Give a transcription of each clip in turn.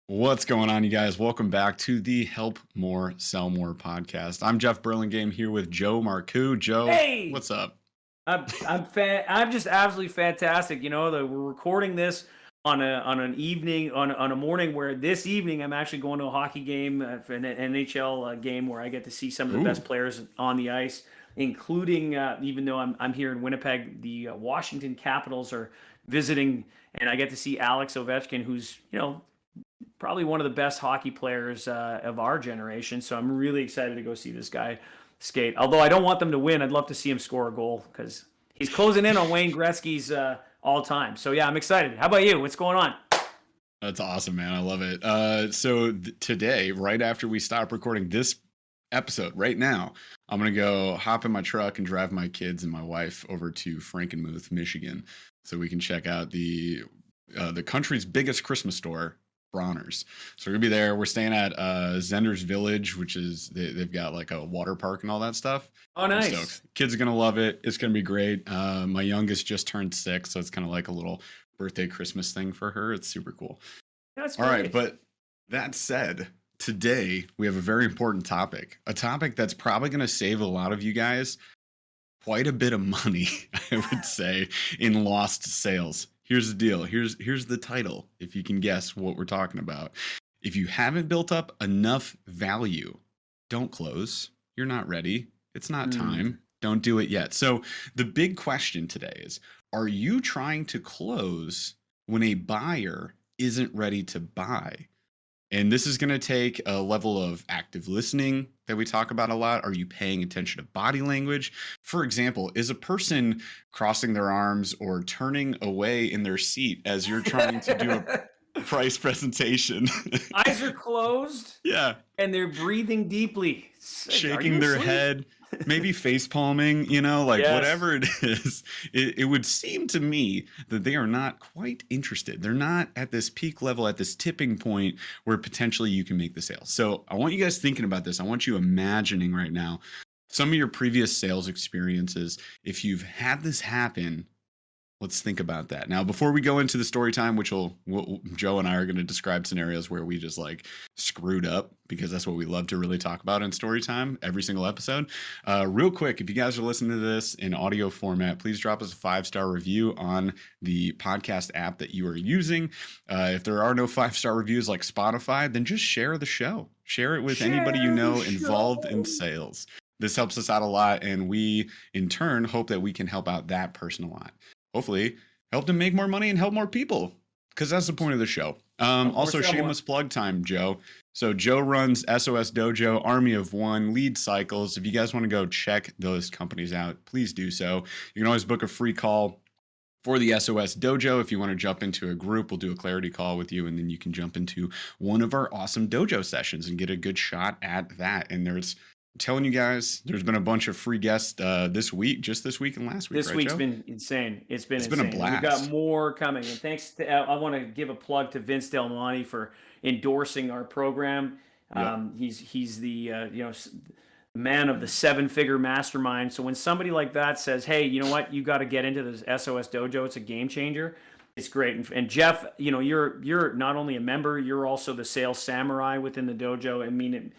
What's going on, you guys? Welcome back to the Help More, Sell More podcast. I'm Jeff Burlingame here with Joe Marcoux. Joe, Hey, what's up? I'm just absolutely fantastic. You know that we're recording this on an evening on a morning where this evening I'm actually going to a hockey game, for an NHL game where I get to see some of the Ooh, best players on the ice, including even though I'm here in Winnipeg, the Washington Capitals are visiting, and I get to see Alex Ovechkin, who's probably one of the best hockey players of our generation. So I'm really excited to go see this guy skate. Although I don't want them to win, I'd love to see him score a goal because he's closing in on Wayne Gretzky's all time. So yeah, I'm excited. How about you? What's going on? that's awesome, man. I love it. Today, right after we stop recording this episode, right now, I'm going to go hop in my truck and drive my kids and my wife over to Frankenmuth, Michigan, so we can check out the country's biggest Christmas store, Bronner's. So we're gonna be there. We're staying at Zender's Village, which is they've got like a water park and all that stuff. Oh, I'm nice. stoked. Kids are gonna love it. It's gonna be great. My youngest just turned 6, so it's kind of like a little birthday Christmas thing for her. It's super cool. That's All right, great. but that said, today we have a very important topic. A topic that's probably gonna save a lot of you guys quite a bit of money, I would say, in lost sales. Here's the deal. Here's the title, if you can guess what we're talking about. If you haven't built up enough value, don't close. You're not ready. It's not Mm. time. Don't do it yet. So the big question today is, are you trying to close when a buyer isn't ready to buy? And this is going to take a level of active listening that we talk about a lot. Are you paying attention to body language? For example, is a person crossing their arms or turning away in their seat as you're trying to do a price presentation? Eyes are closed Yeah, and they're breathing deeply. Are shaking you their asleep? head, maybe face palming, like Yes. whatever it is, it would seem to me that they are not quite interested. They're not at this peak level, at this tipping point where potentially you can make the sale. So I want you guys thinking about this. I want you imagining right now some of your previous sales experiences. If you've had this happen, let's think about that. Now, before we go into the story time, which Joe and I are going to describe scenarios where we just like screwed up, because that's what we love to really talk about in story time every single episode. Real quick, if you guys are listening to this in audio format, please drop us a 5-star review on the podcast app that you are using. If there are no 5-star reviews like Spotify, then just share the show. Share it with anybody you Share the know involved in show. sales. This helps us out a lot, and we, in turn, hope that we can help out that person a lot. Hopefully help them make more money and help more people, because that's the point of the show. Help more, Also, sell more. shameless plug time, Joe. So Joe runs SOS Dojo, Army of One, Lead Cycles. If you guys want to go check those companies out, please do so. You can always book a free call for the SOS Dojo. If you want to jump into a group, we'll do a clarity call with you, and then you can jump into one of our awesome dojo sessions and get a good shot at that. And I'm telling you guys, there's been a bunch of free guests this week, just this week and last week, This right, week's Joe? been insane. It's been It's been a insane, and we've got blast. more coming. And thanks to I want to give a plug to Vince Del Monte for endorsing our program. Yep. He's the man of the 7-figure mastermind. So when somebody like that says, "Hey, you know what? You got to get into this SOS Dojo. It's a game changer." It's great. And Jeff, you're not only a member, you're also the sales samurai within the dojo. I mean,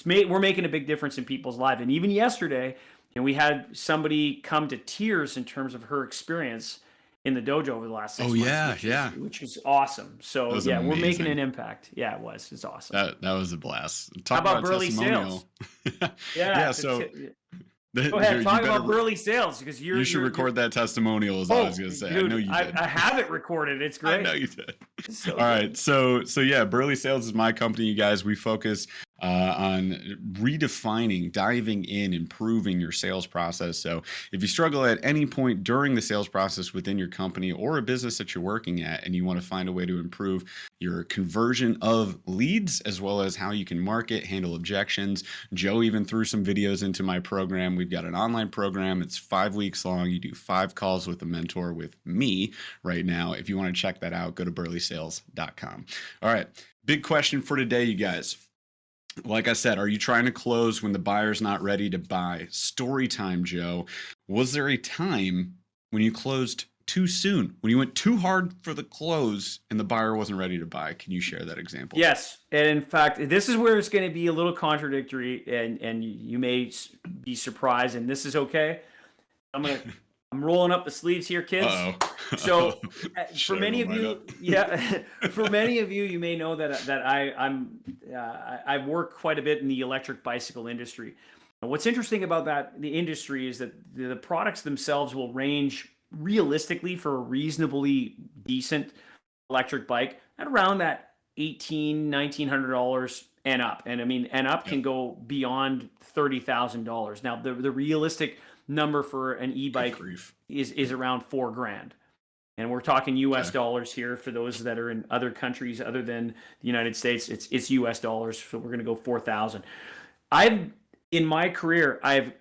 we're making a big difference in people's lives. And even yesterday, we had somebody come to tears in terms of her experience in the dojo over the last Oh 6 months, yeah, which is yeah. which is awesome. That So was yeah, we're making an amazing. impact. Yeah, it was. It's awesome. That was a blast. How Talk about about a Burley testimonial. Sales? Yeah, Yeah, so go ahead. you Talk about better Burley Sales because you should you're. record that testimonial, is all I was Oh, gonna say. I know dude, you I, did. I have it recorded. It's I know great. you did. It's so All good. right, so yeah, Burley Sales is my company, you guys. We focus on redefining, diving in, improving your sales process. So if you struggle at any point during the sales process within your company or a business that you're working at, and you want to find a way to improve your conversion of leads, as well as how you can market, handle objections. Joe even threw some videos into my program. We've got an online program. It's 5 weeks long. You do 5 calls with a mentor with me right now. If you want to check that out, go to burleysales.com. All right. Big question for today, you guys. Like I said, are you trying to close when the buyer's not ready to buy? Story time, Joe. Was there a time when you closed too soon, when you went too hard for the close and the buyer wasn't ready to buy. Can you share that example? Yes, and in fact, this is where it's going to be a little contradictory, and you may be surprised, and this is okay. I'm rolling up the sleeves here, kids. Uh-oh. So, for Should I many roll of mine you, up? yeah, for many of you, you may know that I've worked quite a bit in the electric bicycle industry. And what's interesting about the industry is that the products themselves will range realistically for a reasonably decent electric bike at around that $1,900 and up. And I mean, and up can Yep. go beyond $30,000. Now, the realistic number for an Good e-bike grief. is around $4,000. And we're talking US Okay. dollars here for those that are in other countries other than the United States. It's US dollars, so we're going to go 4,000. I've in my career, I've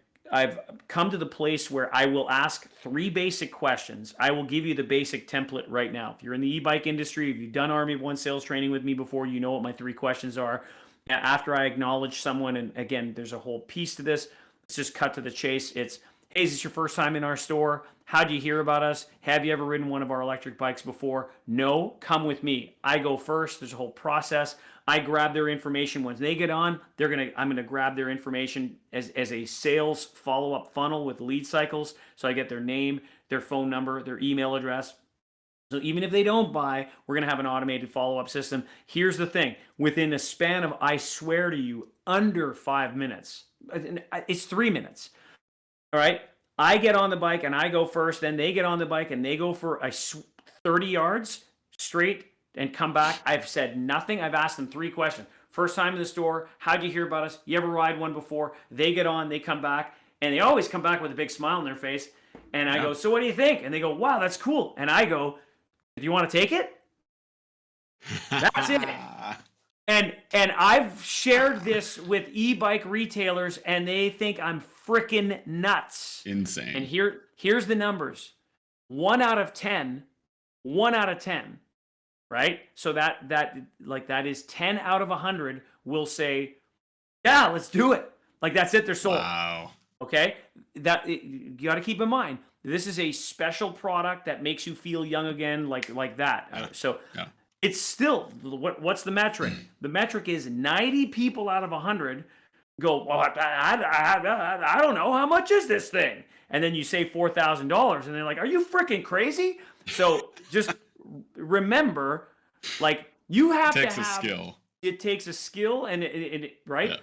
come to the place where I will ask 3 basic questions. I will give you the basic template right now. If you're in the e-bike industry, if you've done Army of One sales training with me before, you know what my 3 questions are. After I acknowledge someone, and again, there's a whole piece to this. Let's just cut to the chase. It's, hey, is this your first time in our store? How'd you hear about us? Have you ever ridden one of our electric bikes before? No, come with me. I go first. There's a whole process. I grab their information. Once they get on, I'm gonna grab their information as a sales follow-up funnel with lead cycles. So I get their name, their phone number, their email address. So even if they don't buy, we're gonna have an automated follow-up system. Here's the thing: within a span of, I swear to you, under 5 minutes, it's 3 minutes. All right. I get on the bike and I go first, then they get on the bike and they go for 30 yards straight and come back. I've said nothing. I've asked them 3 questions. First time in the store, how'd you hear about us? You ever ride one before? They get on, they come back, and they always come back with a big smile on their face. And I go, so what do you think? And they go, wow, that's cool. And I go, do you want to take it? That's it. And I've shared this with e-bike retailers, and they think I'm freaking nuts. Insane. And here's the numbers: 1 out of 10, 1 out of 10, right? So that is 10 out of 100 will say, yeah, let's do it. Like, that's it, they're sold. Wow. Okay, you got to keep in mind, this is a special product that makes you feel young again, like that. Yeah. So. Yeah. It's still, what's the metric? The metric is 90 people out of 100 go, well, I don't know, how much is this thing? And then you say $4,000, and they're like, are you freaking crazy? So just remember, like, you have It takes to have, a skill. It takes a skill, and right? Yeah.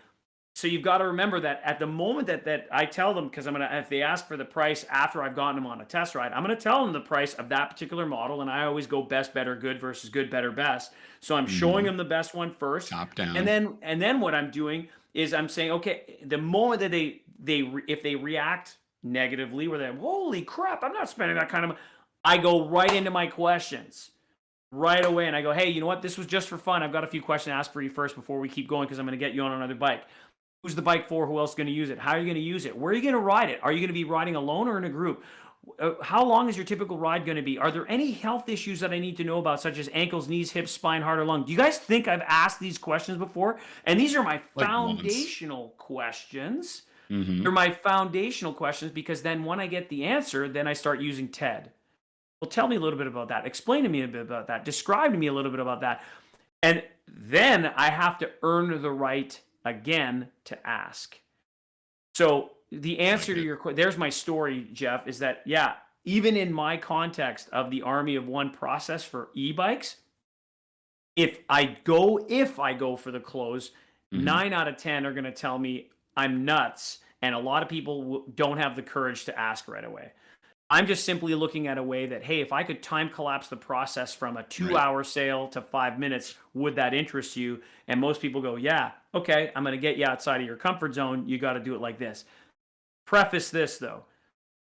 So you've got to remember that at the moment that I tell them, because if they ask for the price after I've gotten them on a test ride, I'm going to tell them the price of that particular model, and I always go best, better, good versus good, better, best. So I'm showing them the best one first, Top down. and then what I'm doing is I'm saying, okay, the moment that if they react negatively, where they're, holy crap, I'm not spending that kind of money, I go right into my questions right away, and I go, hey, you know what? This was just for fun. I've got a few questions to ask for you first before we keep going, because I'm going to get you on another bike. Who's the bike for? Who else is going to use it? How are you going to use it? Where are you going to ride it? Are you going to be riding alone or in a group? How long is your typical ride going to be? Are there any health issues that I need to know about, such as ankles, knees, hips, spine, heart, or lung? Do you guys think I've asked these questions before? And these are my foundational questions. Mm-hmm. They're my foundational questions, because then when I get the answer, then I start using TED. Well, tell me a little bit about that. Explain to me a bit about that. Describe to me a little bit about that. And then I have to earn the right again to ask. So the answer to your question, there's my story, Jeff, is that, yeah, even in my context of the Army of One process for e-bikes, if I go for the close, 9 out of 10 are going to tell me I'm nuts, and a lot of people don't have the courage to ask right away. I'm just simply looking at a way that, hey, if I could time collapse the process from a 2-hour sale to 5 minutes, would that interest you? And most people go, yeah, okay, I'm going to get you outside of your comfort zone. You got to do it like this. Preface this, though.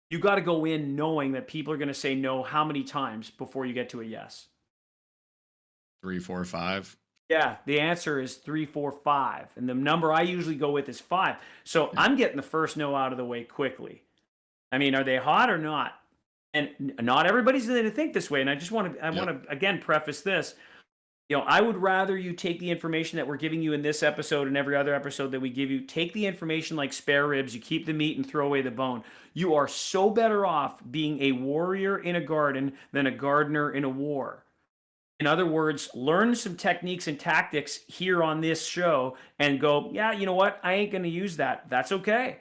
You got to go in knowing that people are going to say no how many times before you get to a yes? 3, 4, 5. Yeah, the answer is 3, 4, 5. And the number I usually go with is 5. So I'm getting the first no out of the way quickly. I mean, are they hot or not? And not everybody's going to think this way. And I want to again preface this. I would rather you take the information that we're giving you in this episode and every other episode that we give you, take the information like spare ribs, you keep the meat and throw away the bone. You are so better off being a warrior in a garden than a gardener in a war. In other words, learn some techniques and tactics here on this show and go, yeah, you know what? I ain't going to use that. That's okay.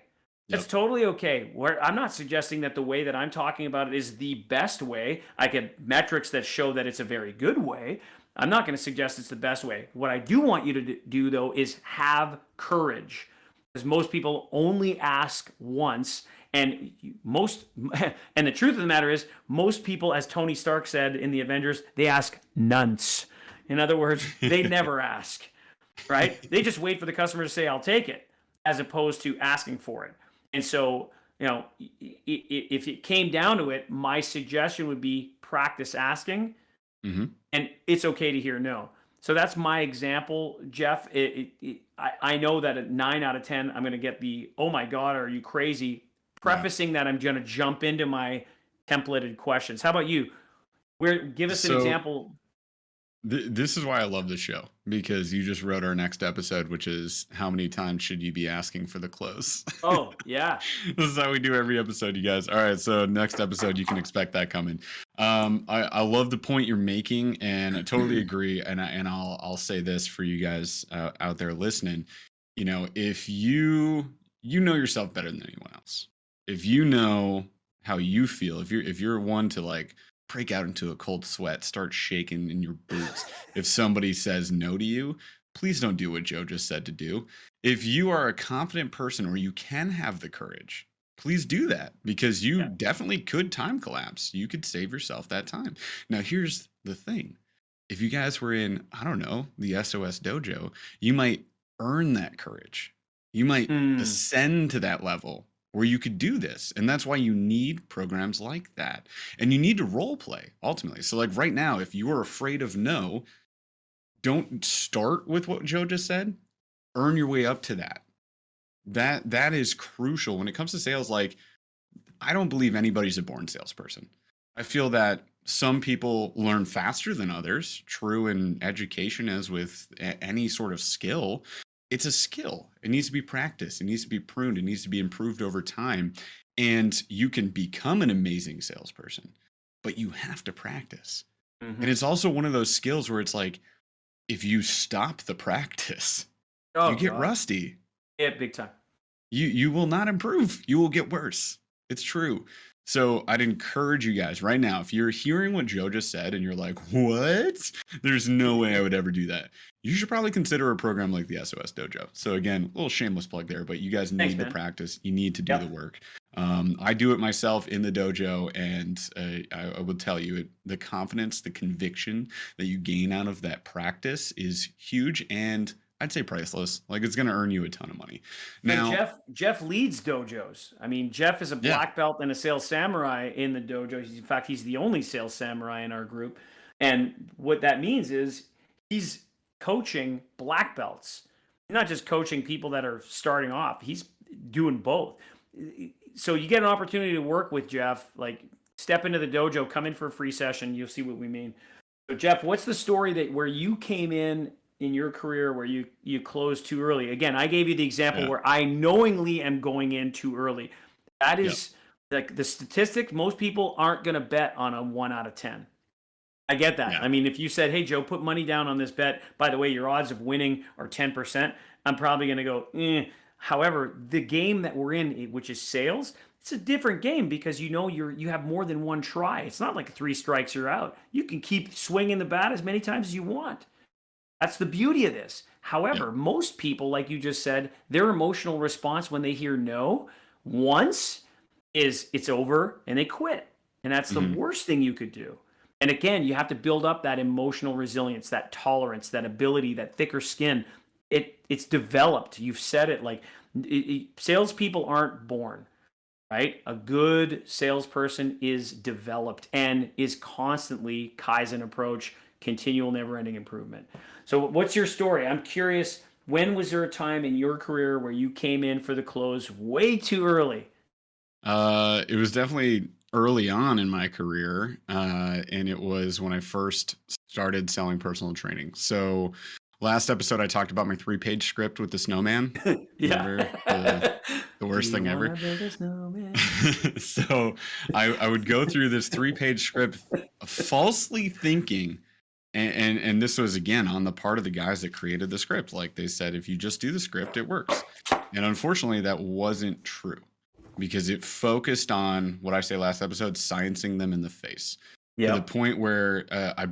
That's Yep. totally okay. I'm not suggesting that the way that I'm talking about it is the best way. I get metrics that show that it's a very good way. I'm not going to suggest it's the best way. What I do want you to do, though, is have courage. Because most people only ask once. And and the truth of the matter is, most people, as Tony Stark said in the Avengers, they ask nunts. In other words, they never ask, right? They just wait for the customer to say, I'll take it, as opposed to asking for it. And so, if it came down to it, my suggestion would be practice asking, Hmm. and it's okay to hear no. So that's my example, Jeff. I know that at 9 out of 10, I'm going to get the, oh my God, are you crazy? Yeah. Prefacing that I'm going to jump into my templated questions. How about you? Give us an So example. this is why I love this show, because you just wrote our next episode, which is how many times should you be asking for the close? Oh, yeah. This is how we do every episode, you guys. All right, so next episode, you can expect that coming. I love the point you're making, and I totally agree. And I'll say this for you guys out there listening. If you know yourself better than anyone else, if you know how you feel, if you're one to like break out into a cold sweat, start shaking in your boots if somebody says no to you, please don't do what Joe just said to do. If you are a confident person or you can have the courage, please do that, because you Yeah. definitely could time collapse. You could save yourself that time. Now, here's the thing. If you guys were in, I don't know, the SOS Dojo, you might earn that courage. You might Mm, ascend to that level where you could do this. And that's why you need programs like that. And you need to role play ultimately. So, like right now, if you are afraid of no, don't start with what Joe just said. Earn your way up to that. That is crucial when it comes to sales. Like, I don't believe anybody's a born salesperson. I feel that some people learn faster than others. True in education as with any sort of skill. It's a skill. It needs to be practiced. It needs to be pruned. It needs to be improved over time. And you can become an amazing salesperson, but you have to practice. And mhm. it's also one of those skills where it's like, if you stop the practice, you Oh, get God. rusty. Yeah, big time. You will not improve. You will get worse. It's true. So I'd encourage you guys right now, if you're hearing what Joe just said and you're like, what? There's no way I would ever do that. You should probably consider a program like the SOS Dojo. So again, a little shameless plug there, but you guys Thanks, need the man. practice. You need to do the Yep. work. I do it myself in the dojo, and I will tell you, the confidence, the conviction that you gain out of that practice is huge, and I'd say priceless. Like, it's going to earn you a ton of money. And Now, Jeff leads dojos. I mean, Jeff is a yeah. black belt and a sales samurai in the dojo. In fact, he's the only sales samurai in our group. And what that means is he's coaching black belts. He's not just coaching people that are starting off. He's doing both. So you get an opportunity to work with Jeff, like step into the dojo, come in for a free session, you'll see what we mean. So Jeff, what's the story that where you came in your career where you closed too early? Again, I gave you the example Yeah. where I knowingly am going in too early. That Yep. is like the statistic. Most people aren't going to bet on a 1 out of 10. I get that. Yeah. I mean, if you said, "Hey Joe, put money down on this bet. By the way, your odds of winning are 10%." I'm probably going to go, eh. However, the game that we're in, which is sales, it's a different game because you have more than one try. It's not like 3 strikes you're out. You can keep swinging the bat as many times as you want. That's the beauty of this. Yep. However, most people, like you just said, their emotional response when they hear no once is it's over and they quit. And that's the Hmm. worst thing you could do. And again, you have to build up that emotional resilience, that tolerance, that ability, that thicker skin. It's developed. You've said it like salespeople aren't born, right? A good salesperson is developed and is constantly Kaizen approach, continual never ending improvement. So, what's your story? I'm curious. When was there a time in your career where you came in for the close way too early? It was definitely early on in my career, and it was when I first started selling personal training. So last episode I talked about my 3-page script with the snowman. Yeah. Remember the Do worst you thing ever? wanna build a snowman? So I would go through this 3-page script falsely thinking, and this was again on the part of the guys that created the script. Like they said, if you just do the script, it works. And unfortunately, that wasn't true because it focused on what I say last episode, sciencing them in the face to the Yep. point where I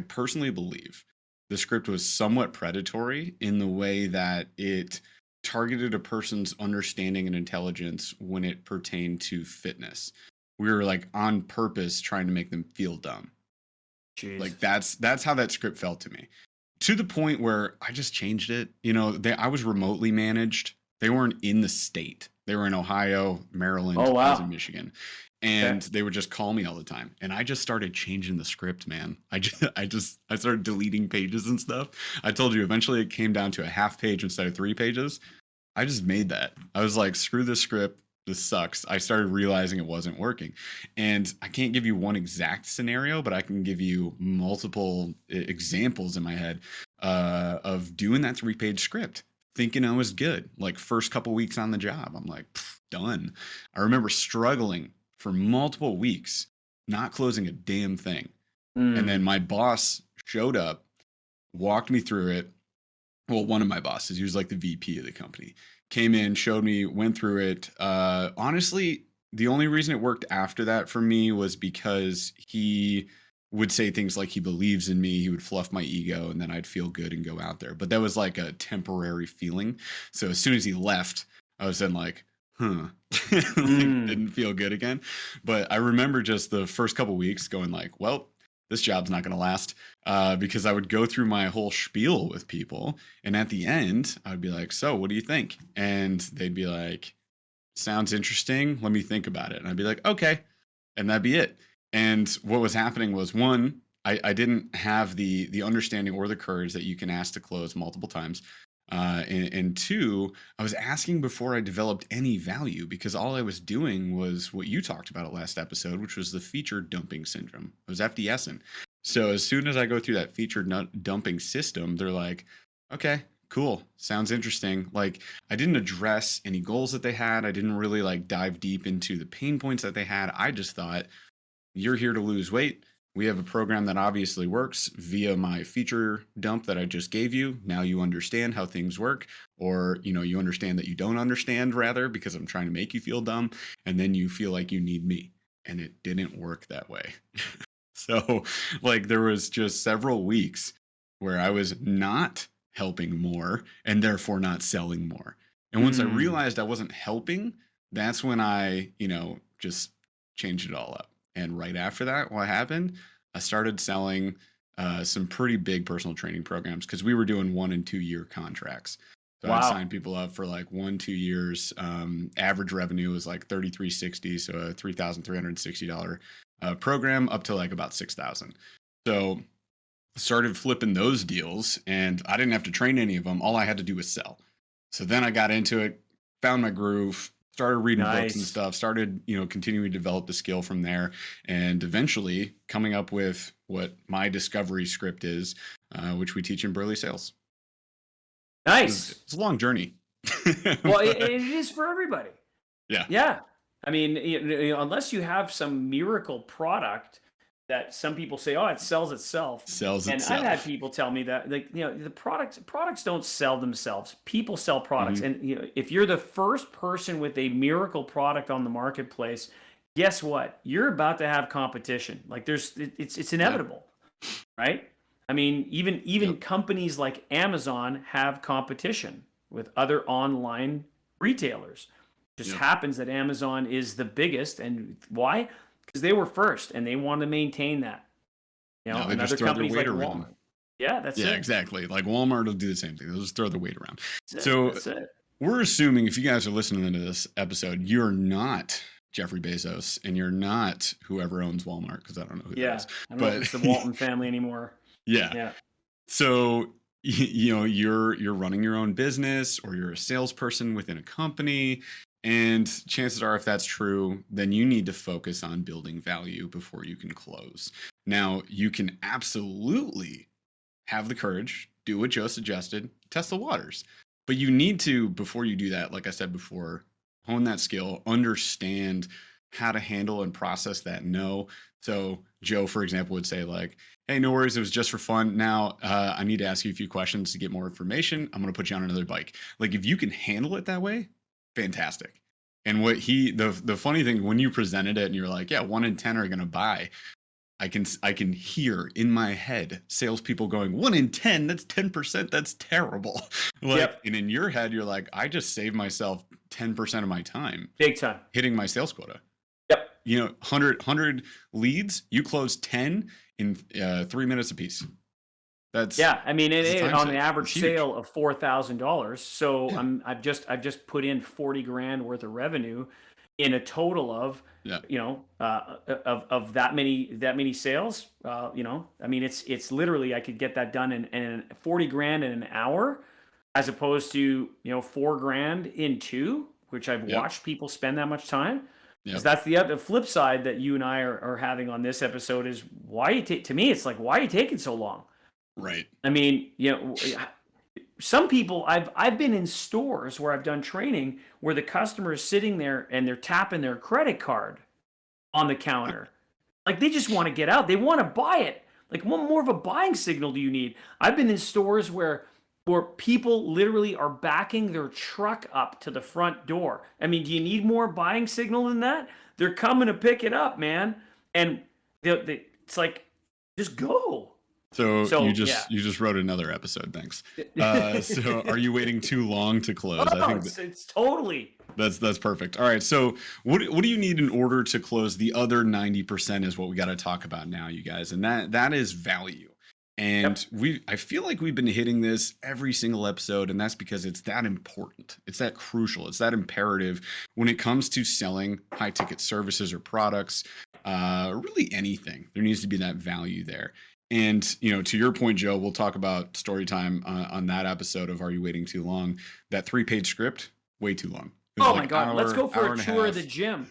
personally believe the script was somewhat predatory in the way that it targeted a person's understanding and intelligence when it pertained to fitness. We were like on purpose trying to make them feel dumb. Like Jesus. that's how that script felt to me. To the point where I just changed it. You know, I was remotely managed. They weren't in the state. They were in Ohio, Maryland. Oh, I was in wow. Michigan. Okay. And they would just call me all the time. And I just started changing the script, man. I started deleting pages and stuff. I told you eventually it came down to a half page instead of 3 pages. I just made that. I was like, screw this script. This sucks. I started realizing it wasn't working. And I can't give you one exact scenario, but I can give you multiple examples in my head of doing that 3-page script, thinking I was good. Like, first couple weeks on the job, I'm like, done. I remember struggling for multiple weeks, not closing a damn thing. And then Mm. my boss showed up, walked me through it. Well, one of my bosses, he was like the VP of the company, came in, showed me, went through it. Honestly, the only reason it worked after that for me was because he would say things like he believes in me, he would fluff my ego, and then I'd feel good and go out there. But that was like a temporary feeling. So as soon as he left, I was then like, huh, like Mm. didn't feel good again. But I remember just the first couple weeks going like, well, this job's not going to last, because I would go through my whole spiel with people, and at the end, I'd be like, "So, what do you think?" And they'd be like, "Sounds interesting. Let me think about it." And I'd be like, "Okay," and that'd be it. And what was happening was, one, I didn't have the understanding or the courage that you can ask to close multiple times. And two, I was asking before I developed any value because all I was doing was what you talked about at last episode, which was the feature dumping syndrome. I was FDSing. So as soon as I go through that feature dumping system, they're like, okay, cool. Sounds interesting. Like, I didn't address any goals that they had. I didn't really like dive deep into the pain points that they had. I just thought, you're here to lose weight. We have a program that obviously works via my feature dump that I just gave you. Now you understand how things work, or you understand that you don't understand, rather, because I'm trying to make you feel dumb, and then you feel like you need me. And it didn't work that way. So, like, there was just several weeks where I was not helping more and therefore not selling more. And once I Mm. realized I wasn't helping, that's when I, just changed it all up. And right after that, what happened? I started selling some pretty big personal training programs because we were doing 1 and 2 year contracts. So I'd Wow. sign people up for like 1-2 years. Average revenue was like 3,360, so a $3,360 program up to like about 6,000. So started flipping those deals, and I didn't have to train any of them. All I had to do was sell. So then I got into it, found my groove, started reading books and Nice. stuff, started, continuing to develop the skill from there, and eventually coming up with what my discovery script is, which we teach in Burley Sales. Nice. It's a long journey. Well, But it is for everybody. yeah, Yeah. I mean, unless you have some miracle product that some people say, "Oh, it sells itself." sells And I've had itself. people tell me that, like, the products don't sell themselves. People sell products. Hmm. And if you're the first person with a miracle product on the marketplace, guess what? You're about to have competition. Like, it's Yeah. inevitable, right? I mean, even Yep. companies like Amazon have competition with other online retailers. Just Yep. happens that Amazon is the biggest, and why? Because they were first, and they want to maintain that. Now they And other just throw their companies weight like around. Walmart. Yeah, that's Yeah, it. exactly. Like Walmart will do the same thing. They'll just throw the weight around. That's it. So That's it. we're assuming if you guys are listening to this episode, you're not Jeffrey Bezos and you're not whoever owns Walmart, because I don't know who that Yeah. is. I don't know if But it's the Walton family anymore. yeah. Yeah. So you're running your own business, or you're a salesperson within a company, and chances are, if that's true, then you need to focus on building value before you can close. Now, you can absolutely have the courage, do what Joe suggested, test the waters. But you need to, before you do that, like I said before, hone that skill, understand how to handle and process that no. So Joe, for example, would say like, hey, no worries, it was just for fun. Now I need to ask you a few questions to get more information. I'm going to put you on another bike. Like if you can handle it that way, fantastic. And what the funny thing, when you presented it and you're like, yeah, 1 in 10 are going to buy, I can hear in my head salespeople going 1 in 10. That's 10%. That's terrible. Like, Yep. and in your head, you're like, I just saved myself 10% of my time Big time. hitting my sales quota. Yep. 100 leads, you close 10 in 3 minutes apiece. That's Yeah, I mean, that's a time on the save. average It's huge. sale of $4,000. So Yeah. I've just put in 40 grand worth of revenue in a total of Yeah. of that many sales. I mean, it's literally I could get that done in 40 grand in an hour, as opposed to 4 grand in 2, which I've Yep. watched people spend that much time. Because Yep. that's the other flip side that you and I are having on this episode is why you take to me it's like why are you taking so long? Right. I mean, some people I've been in stores where I've done training where the customer is sitting there and they're tapping their credit card on the counter. Like they just want to get out. They want to buy it. Like what more of a buying signal do you need? I've been in stores where people literally are backing their truck up to the front door. I mean, do you need more buying signal than that? They're coming to pick it up, man. And it's like just go. So So you yeah. just wrote another episode. Thanks. So are you waiting too long to close? I Oh, think it's totally. that's perfect. All right. So what do you need in order to close the other 90% is what we got to talk about now, you guys. And that is value. And I feel like we've been hitting this every single episode, and that's because it's that important. It's that crucial. It's that imperative when it comes to selling high ticket services or products, really anything. There needs to be that value there. And to your point, Joe, we'll talk about story time on that episode of Are You Waiting Too Long? That 3-page script, way too long. It was Oh like my God. Let's go for hour a and tour of half. the gym.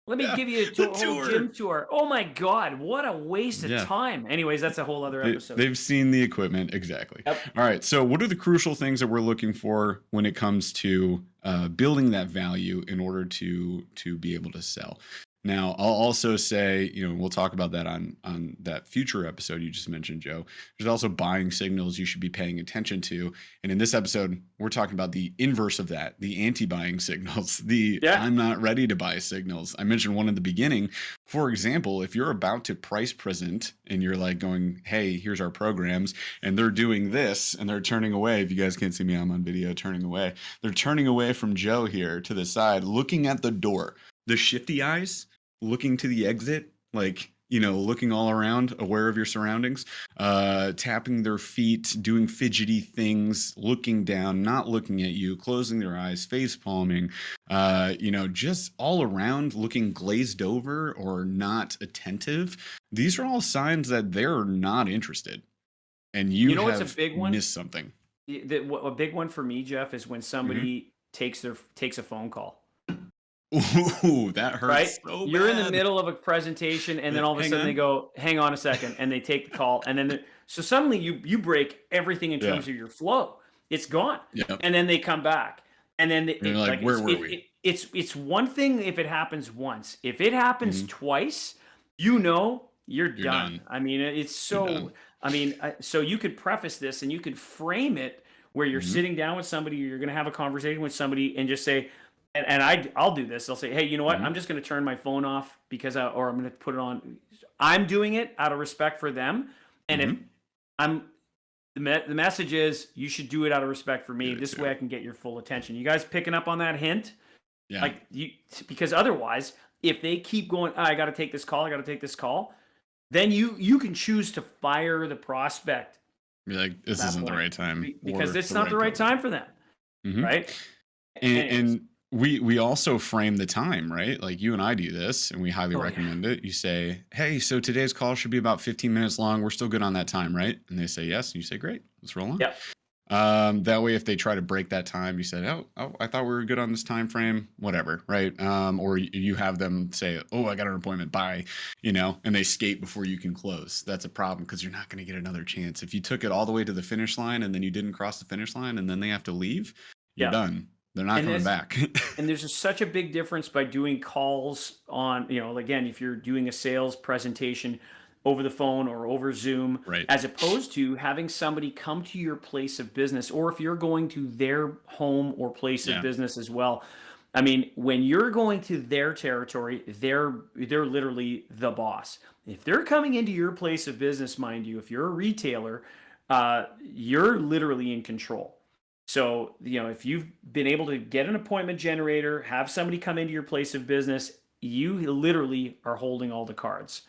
Let me Yeah, give you the whole tour. gym tour. Oh my God. What a waste of Yeah. time. Anyways, that's a whole other episode. They've seen the equipment. Exactly. Yep. All right. So, what are the crucial things that we're looking for when it comes to building that value in order to be able to sell? Now, I'll also say, we'll talk about that on that future episode you just mentioned, Joe. There's also buying signals you should be paying attention to. And in this episode, we're talking about the inverse of that, the anti-buying signals, the Yeah. I'm not ready to buy signals. I mentioned one in the beginning. For example, if you're about to price present and you're like going, hey, here's our programs, and they're doing this and they're turning away. If you guys can't see me, I'm on video turning away. They're turning away from Joe here to the side, looking at the door. The shifty eyes, looking to the exit, like, looking all around, aware of your surroundings, tapping their feet, doing fidgety things, looking down, not looking at you, closing their eyes, face palming, just all around looking glazed over or not attentive. These are all signs that they're not interested. And you what's have a big one? missed something. A big one for me, Jeff, is when somebody takes a phone call. Ooh, that hurts Right? so You're in the bad. middle of a presentation, and then all of a Hang sudden they on. go, "Hang on a second," and they take the call, and then so suddenly you break everything in Yeah. terms of your flow. It's gone, Yep. and then they come back, and then And you're like, where were we? it's one thing if it happens once. If it happens twice, you're You're done. done. I mean, it's so. done. I mean, so you could preface this and you could frame it where you're sitting down with somebody, you're going to have a conversation with somebody, and just say, and I'll do this. I'll say, hey, you know what? I'm just going to turn my phone off because or I'm going to put it on. I'm doing it out of respect for them, and if the message is you should do it out of respect for me. This way I can get your full attention. You guys picking up on that hint? Yeah. Because otherwise, if they keep going, I got to take this call, then you can choose to fire the prospect. Be like, this isn't the right time. Because or it's not the right time for them. Mhm. Right? And we also frame the time, right? Like you and I do this, and we highly recommend it. You say, hey, so today's call should be about 15 minutes long. We're still good on that time, right? And they say yes. And you say, great, let's roll on. Yep. That way, if they try to break that time, you said, "Oh, I thought we were good on this time frame, whatever," right? Or you have them say, "Oh, I got an appointment, bye," and they skate before you can close. That's a problem because you're not going to get another chance. If you took it all the way to the finish line and then you didn't cross the finish line and then they have to leave, you're Yeah. done. They're not And coming there's back. and there's such a big difference by doing calls on, again, if you're doing a sales presentation over the phone or over Zoom, Right. as opposed to having somebody come to your place of business, or if you're going to their home or place of Yeah. business as well. I mean, when you're going to their territory, they're literally the boss. If they're coming into your place of business, mind you, if you're a retailer, you're literally in control. So, if you've been able to get an appointment generator, have somebody come into your place of business, you literally are holding all the cards.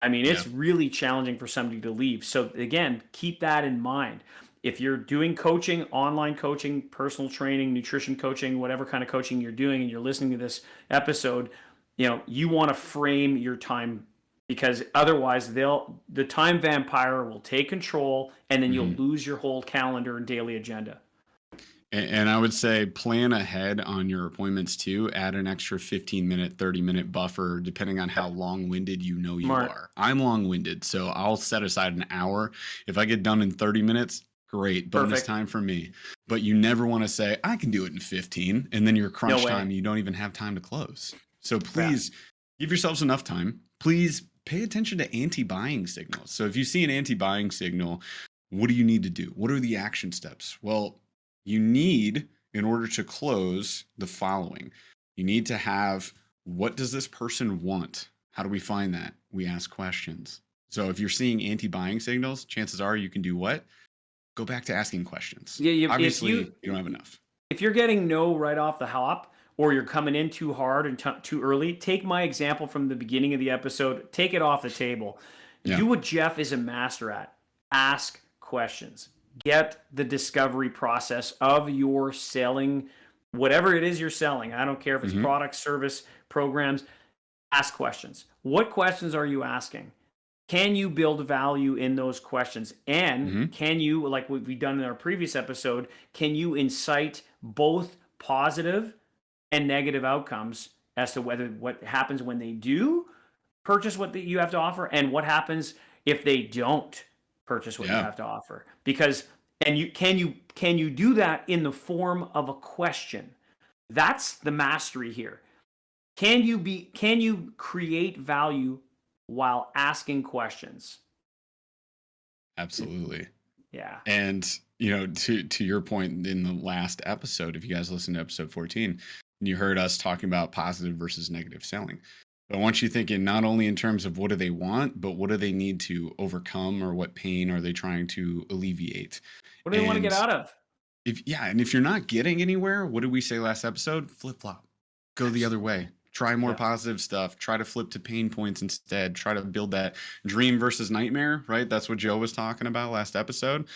I mean, Yeah. it's really challenging for somebody to leave. So, again, keep that in mind. If you're doing coaching, online coaching, personal training, nutrition coaching, whatever kind of coaching you're doing, and you're listening to this episode, you want to frame your time, because otherwise the time vampire will take control, and then you'll Mhm. lose your whole calendar and daily agenda. And I would say plan ahead on your appointments too. Add an extra 15-minute, 30-minute buffer, depending on how long-winded you Smart. are. I'm long-winded, so I'll set aside an hour. If I get done in 30 minutes, great, bonus Perfect. time for me. But you never want to say, I can do it in 15, and then you're crunch way. time, you don't even have time to close. So Yeah. please give yourselves enough time. Please pay attention to anti-buying signals. So if you see an anti-buying signal, what do you need to do? What are the action steps? Well, you need, in order to close, the following. You need to have, what does this person want? How do we find that? We ask questions. So if you're seeing anti-buying signals, chances are you can do what? Go back to asking questions. Yeah, if Obviously, you you don't have enough. if you're getting no right off the hop, or you're coming in too hard and too early, take my example from the beginning of the episode, take it off the table. Yeah. Do what Jeff is a master at. Ask questions. Get the discovery process of your selling, whatever it is you're selling. I don't care if it's Mhm. product, service, programs. Ask questions. What questions are you asking? Can you build value in those questions? And Mhm. can you, like what we've done in our previous episode, can you incite both positive and negative outcomes as to what happens when they do purchase what you have to offer, and what happens if they don't purchase what you Yeah. have to offer? Because and you can you do that in the form of a question? That's the mastery here. Can you create value while asking questions? Absolutely. Yeah. And to your point in the last episode, if you guys listened to episode 14, you heard us talking about positive versus negative selling. But I want you thinking not only in terms of what do they want, but what do they need to overcome, or what pain are they trying to alleviate? What do they want to get And out of? if you're not getting anywhere, what did we say last episode? Flip flop. Go the other way. Try more Yeah. positive stuff. Try to flip to pain points instead. Try to build that dream versus nightmare, right? That's what Joe was talking about last episode.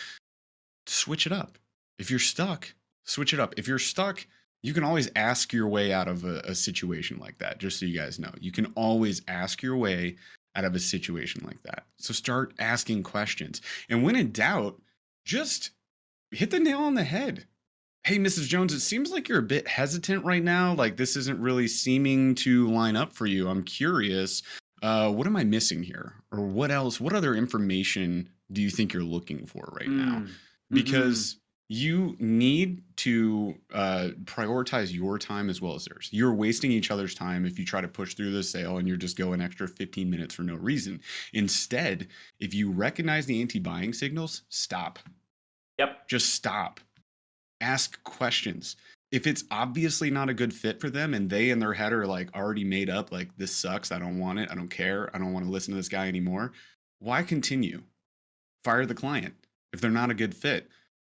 Switch it up. If you're stuck, switch it up. If you're stuck, you can always ask your way out of a situation like that, just so you guys know. You can always ask your way out of a situation like that. So start asking questions. And when in doubt, just hit the nail on the head. Hey, Mrs. Jones, it seems like you're a bit hesitant right now. Like this isn't really seeming to line up for you. I'm curious, what am I missing here? Or what else? What other information do you think you're looking for right now? Because you need to prioritize your time as well as theirs. You're wasting each other's time if you try to push through the sale and you're just going extra 15 minutes for no reason. Instead, if you recognize the anti-buying signals, stop. Yep. Just stop. Ask questions. If it's obviously not a good fit for them and they in their head are like already made up, like this sucks, I don't want it, I don't care, I don't want to listen to this guy anymore, why continue? Fire the client if they're not a good fit.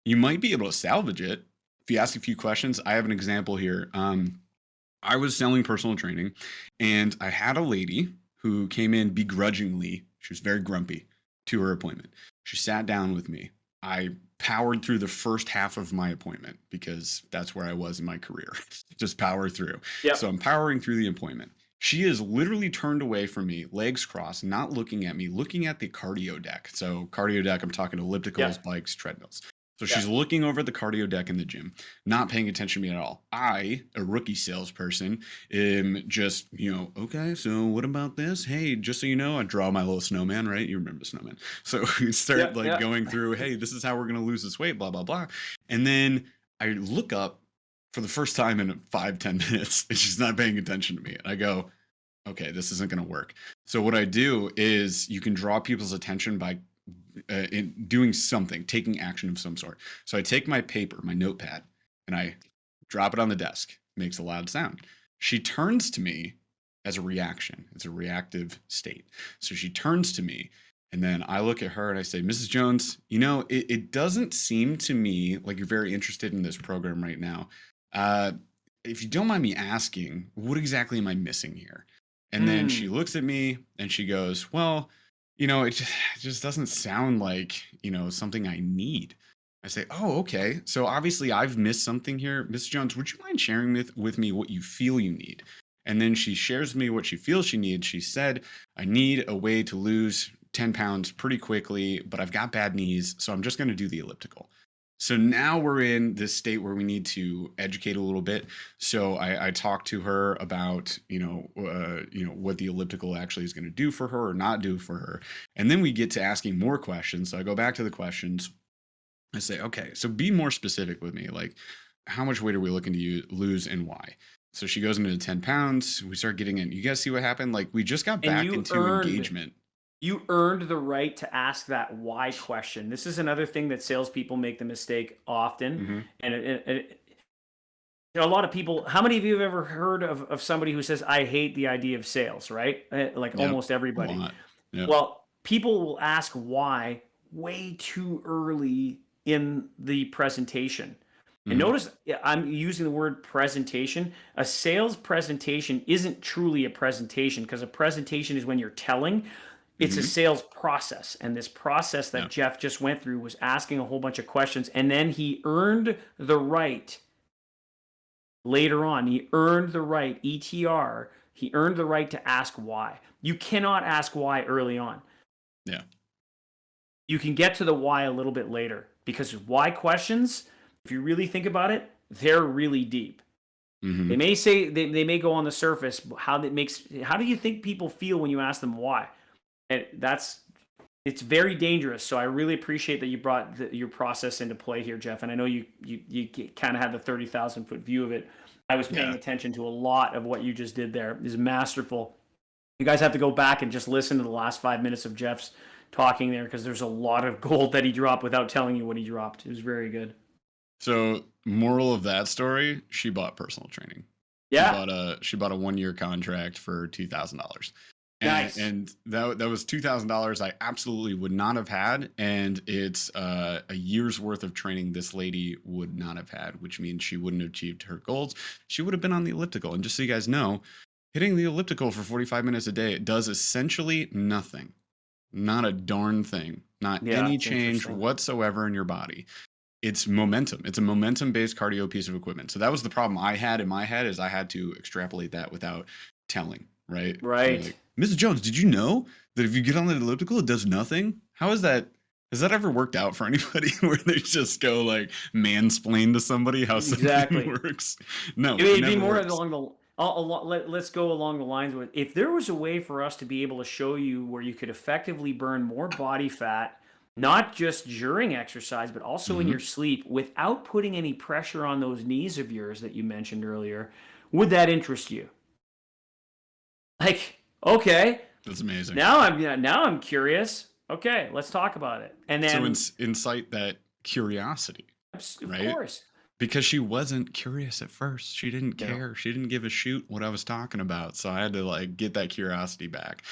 You might be able to salvage it if you ask a few questions. I have an example here. I was selling personal training and I had a lady who came in begrudgingly. She was very grumpy to her appointment. She sat down with me. I powered through the first half of my appointment because that's where I was in my career. Just power through. Yep. So I'm powering through the appointment. She is literally turned away from me, legs crossed, not looking at me, looking at the cardio deck. So cardio deck, I'm talking ellipticals, bikes, treadmills. So Yeah. she's looking over at the cardio deck in the gym, not paying attention to me at all. I, a rookie salesperson, am just, okay, so what about this? Hey, just so you know, I draw my little snowman, right? You remember snowman. So we Yeah. start like Yeah. going through, hey, this is how we're going to lose this weight, blah, blah, blah. And then I look up for the first time in 5-10 minutes, and she's not paying attention to me. And I go, okay, this isn't going to work. So what I do is you can draw people's attention by in doing something, taking action of some sort. So I take my paper, my notepad, and I drop it on the desk. It makes a loud sound. She turns to me as a reaction. It's a reactive state. So she turns to me, and then I look at her and I say, Mrs. Jones, it doesn't seem to me like you're very interested in this program right now. If you don't mind me asking, what exactly am I missing here? And then she looks at me and she goes, well, it just doesn't sound like, something I need. I say, oh, okay. So obviously I've missed something here. Miss Jones, would you mind sharing with me what you feel you need? And then she shares me what she feels she needs. She said, I need a way to lose 10 pounds pretty quickly, but I've got bad knees, so I'm just going to do the elliptical. So now we're in this state where we need to educate a little bit. So I talked to her about, what the elliptical actually is going to do for her or not do for her. And then we get to asking more questions. So I go back to the questions. I say, okay, so be more specific with me. Like, how much weight are we looking to lose and why? So she goes into the 10 pounds. We start getting in. You guys see what happened? Like, we just got And back into engagement. You earned the right to ask that why question. This is another thing that salespeople make the mistake often. And a lot of people, how many of you have ever heard of somebody who says, I hate the idea of sales, right? Like Yep, almost a everybody. lot. Yep. Well, people will ask why way too early in the presentation. And notice I'm using the word presentation. A sales presentation isn't truly a presentation because a presentation is when you're telling. It's a sales process. And this process that Jeff just went through was asking a whole bunch of questions. And then he earned the right later on. He earned the right, ETR. He earned the right to ask why. You cannot ask why early on. Yeah. You can get to the why a little bit later because why questions, if you really think about it, they're really deep. They may say they may go on the surface. How do you think people feel when you ask them why? And it's very dangerous. So I really appreciate that you brought your process into play here, Jeff. And I know you kind of had the 30,000-foot view of it. I was paying attention to a lot of what you just did there. It is masterful. You guys have to go back and just listen to the last 5 minutes of Jeff's talking there because there's a lot of gold that he dropped without telling you what he dropped. It was very good. So moral of that story, she bought personal training. Yeah. She bought a 1-year contract for $2,000. Nice. And that was $2,000 I absolutely would not have had. And it's a year's worth of training this lady would not have had, which means she wouldn't have achieved her goals. She would have been on the elliptical. And just so you guys know, hitting the elliptical for 45 minutes a day, it does essentially nothing. Not a darn thing. Not any change whatsoever in your body. It's momentum. It's a momentum-based cardio piece of equipment. So that was the problem I had in my head is I had to extrapolate that without telling, right? Right. Like, Mrs. Jones, did you know that if you get on the elliptical, it does nothing? How is that? Has that ever worked out for anybody where they just go like mansplain to somebody how something works? No, it'd be more along let's go along the lines with if there was a way for us to be able to show you where you could effectively burn more body fat not just during exercise, but also in your sleep without putting any pressure on those knees of yours that you mentioned earlier. Would that interest you? Like, okay. That's amazing. Now I'm curious. Okay, let's talk about it. And then so incite that curiosity. Of course. Because she wasn't curious at first. She didn't care. She didn't give a shoot what I was talking about. So I had to like get that curiosity back.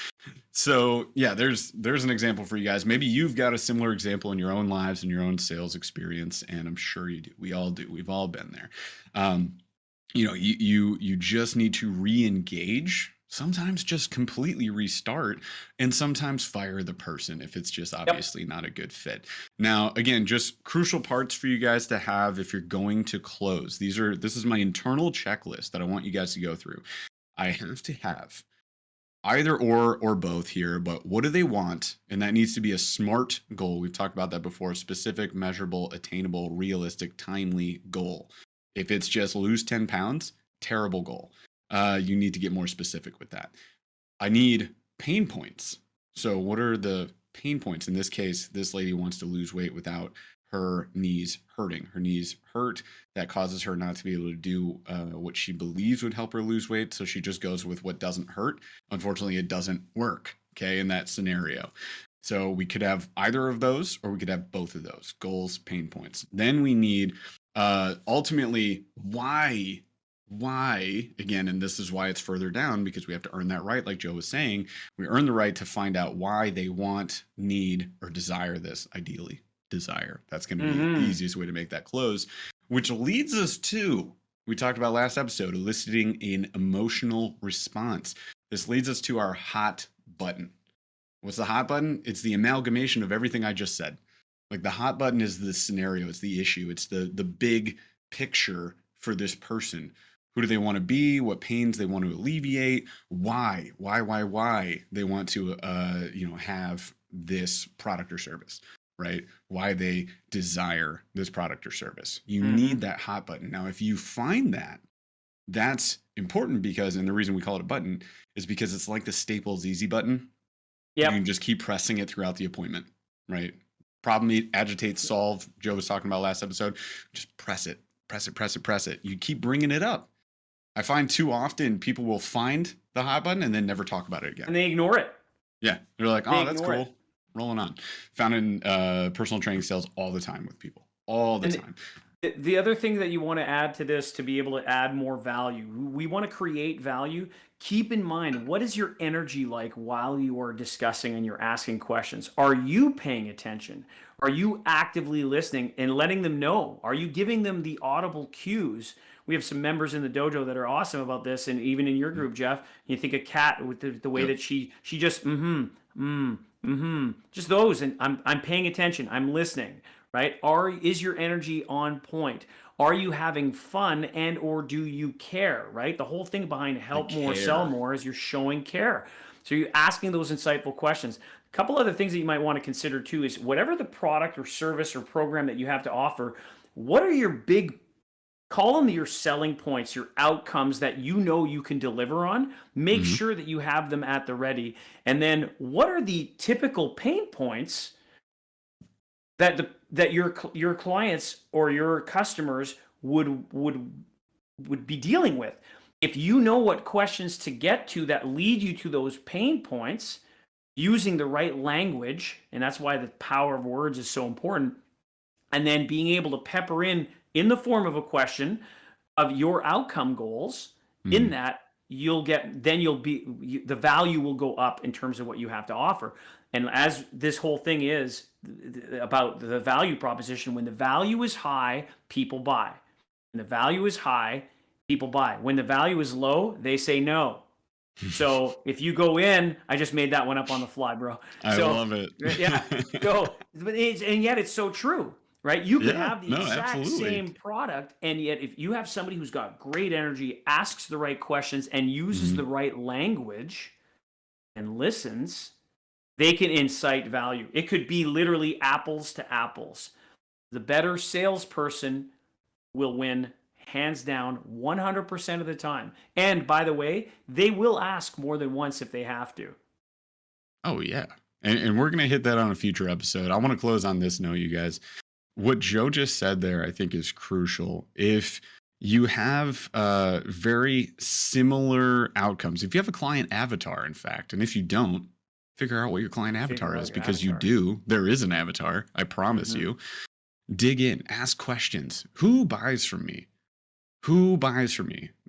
So yeah, there's an example for you guys. Maybe you've got a similar example in your own lives and your own sales experience. And I'm sure you do. We all do. We've all been there. You just need to re-engage. Sometimes just completely restart and sometimes fire the person if it's just obviously not a good fit. Now, again, just crucial parts for you guys to have if you're going to close. This is my internal checklist that I want you guys to go through. I have to have either or both here, but what do they want? And that needs to be a SMART goal. We've talked about that before: specific, measurable, attainable, realistic, timely goal. If it's just lose 10 pounds, terrible goal. You need to get more specific with that. I need pain points. So what are the pain points? In this case, this lady wants to lose weight without her knees hurting. Her knees hurt. That causes her not to be able to do what she believes would help her lose weight. So she just goes with what doesn't hurt. Unfortunately, it doesn't work, okay, in that scenario. So we could have either of those, or we could have both of those: goals, pain points. Then we need ultimately why, again, and this is why it's further down, because we have to earn that right. Like Joe was saying, we earn the right to find out why they want, need, or desire this. Ideally desire. That's going to be the easiest way to make that close, which leads us to, we talked about last episode, eliciting an emotional response. This leads us to our hot button. What's the hot button? It's the amalgamation of everything I just said. Like, the hot button is the scenario, it's the issue, it's the big picture for this person. Who do they want to be? What pains they want to alleviate? Why they want to have this product or service, right? Why they desire this product or service. You need that hot button. Now, if you find that, that's important, because, and the reason we call it a button is because it's like the Staples Easy button. Yep. You can just keep pressing it throughout the appointment, right? Problem, agitate, solve. Joe was talking about last episode. Just press it. You keep bringing it up. I find too often people will find the hot button and then never talk about it again. And they ignore it. Yeah. They're like, oh, that's cool. It. Rolling on. Found in personal training sales all the time with people. All the time. The other thing that you want to add to this, to be able to add more value, we want to create value. Keep in mind, what is your energy like while you are discussing and you're asking questions? Are you paying attention? Are you actively listening and letting them know? Are you giving them the audible cues? We have some members in the dojo that are awesome about this, and even in your group, Jeff, you think of Kat with the way that she just just those, and I'm paying attention, I'm listening. Right? Is your energy on point? Are you having fun, and or do you care? Right? The whole thing behind help more, sell more is you're showing care. So you're asking those insightful questions. A couple other things that you might want to consider too is, whatever the product or service or program that you have to offer, what are your big, call them your selling points, your outcomes that you know you can deliver on? Make sure that you have them at the ready. And then, what are the typical pain points that your clients or your customers would be dealing with? If you know what questions to get to that lead you to those pain points, using the right language, and that's why the power of words is so important, and then being able to pepper in the form of a question of your outcome goals, in that the value will go up in terms of what you have to offer. And as this whole thing is about the value proposition, when the value is high, people buy. When the value is high, people buy. When the value is low, they say no. So if you go in, I just made that one up on the fly, bro. I love it. Yeah. And yet it's so true, right? You could have the exact same product, and yet if you have somebody who's got great energy, asks the right questions, and uses the right language and listens, they can incite value. It could be literally apples to apples. The better salesperson will win, hands down, 100% of the time. And by the way, they will ask more than once if they have to. Oh, yeah. And we're going to hit that on a future episode. I want to close on this note, you guys. What Joe just said there, I think, is crucial. If you have very similar outcomes, if you have a client avatar, in fact, and if you don't, figure out what your client avatar is, because you do. There is an avatar, I promise you. Dig in, ask questions. Who buys from me?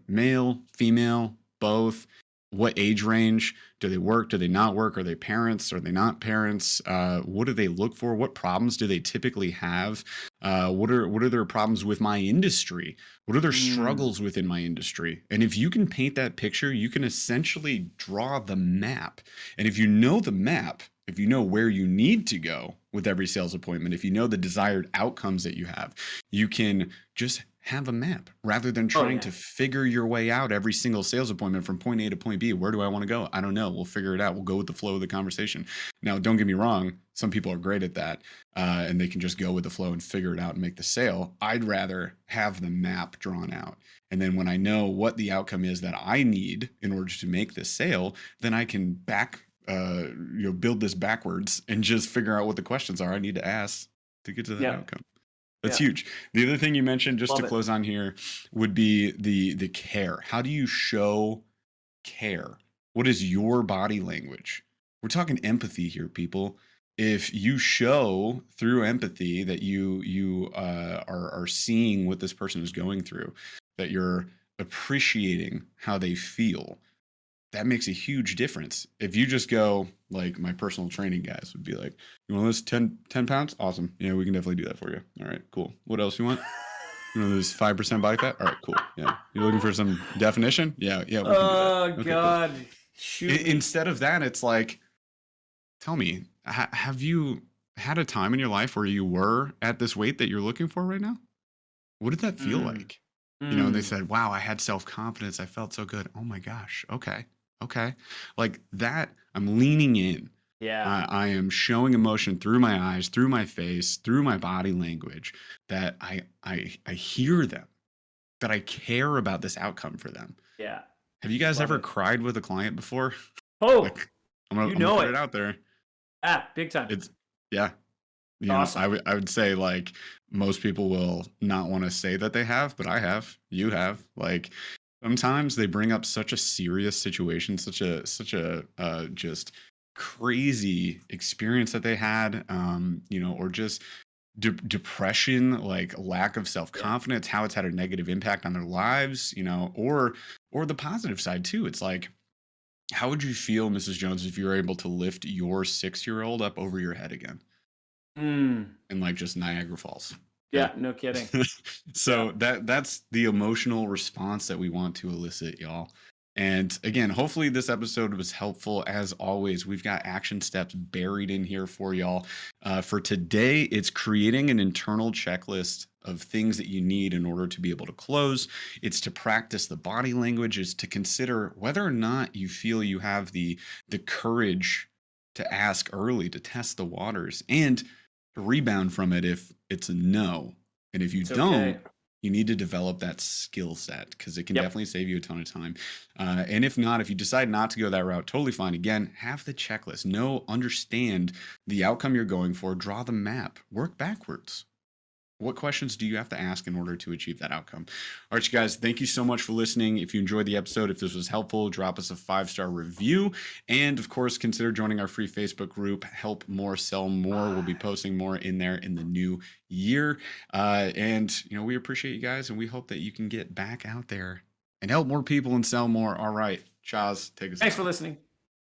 Male, female, both? What age range? Do they work? Do they not work? Are they parents? Are they not parents? What do they look for? What problems do they typically have? What are their problems with my industry? What are their struggles within my industry? And if you can paint that picture, you can essentially draw the map. And if you know the map, if you know where you need to go with every sales appointment, if you know the desired outcomes that you have, you can just have a map rather than Oh trying yeah. to figure your way out every single sales appointment from point A to point B. Where do I want to go? I don't know. We'll figure it out. We'll go with the flow of the conversation. Now, don't get me wrong. Some people are great at that, and they can just go with the flow and figure it out and make the sale. I'd rather have the map drawn out. And then when I know what the outcome is that I need in order to make this sale, then I can build this backwards and just figure out what the questions are I need to ask to get to that Yeah. outcome. That's Yeah. huge. The other thing you mentioned, just to Love it. close on here, would be the care. How do you show care? What is your body language? We're talking empathy here, people. If you show through empathy that you are seeing what this person is going through, that you're appreciating how they feel, that makes a huge difference. If you just go, like my personal training guys would be like, you want this 10 pounds? Awesome. Yeah, we can definitely do that for you. All right, cool. What else you want? You know, there's 5% body fat? All right, cool. Yeah. You're looking for some definition? Yeah, we can do that. Oh Okay, cool. God, shoot me. Instead of that, it's like, tell me, have you had a time in your life where you were at this weight that you're looking for right now? What did that feel Mm, like? You know, and they mm, said, wow, I had self-confidence. I felt so good. Oh my gosh. Okay. Okay. Like that, I'm leaning in. yeah, I am showing emotion through my eyes, through my face, through my body language, that I hear them, that I care about this outcome for them. yeah. Have you guys Love ever it. cried with a client before? Oh, Like, I'm gonna you I'm gonna know put it. it out there. Big time. It's yeah. You know, Awesome. I would say like most people will not want to say that they have, but I have. You have. Like sometimes they bring up such a serious situation, such a just crazy experience that they had, or just depression, like lack of self Yeah. confidence, how it's had a negative impact on their lives, or the positive side too. It's like, how would you feel, Mrs. Jones, if you were able to lift your 6-year-old up over your head again? Mm, In like just Niagara Falls. Okay. yeah. No kidding. Yeah. So that's the emotional response that we want to elicit, y'all. And again, hopefully this episode was helpful. As always, we've got action steps buried in here for y'all. For today, it's creating an internal checklist of things that you need in order to be able to close. It's to practice the body language. It's to consider whether or not you feel you have the courage to ask early, to test the waters, and to rebound from it if it's a no. And if you It's don't, okay. you need to develop that skill set because it can Yep. definitely save you a ton of time. And if not, if you decide not to go that route, totally fine. Again, have the checklist. Understand the outcome you're going for. Draw the map. Work backwards. What questions do you have to ask in order to achieve that outcome? All right, you guys, thank you so much for listening. If you enjoyed the episode, if this was helpful, drop us a 5-star review. And of course, consider joining our free Facebook group, Help More, Sell More. We'll be posting more in there in the new year. And we appreciate you guys, and we hope that you can get back out there and help more people and sell more. All right, Chaz, take us Thanks out. for listening.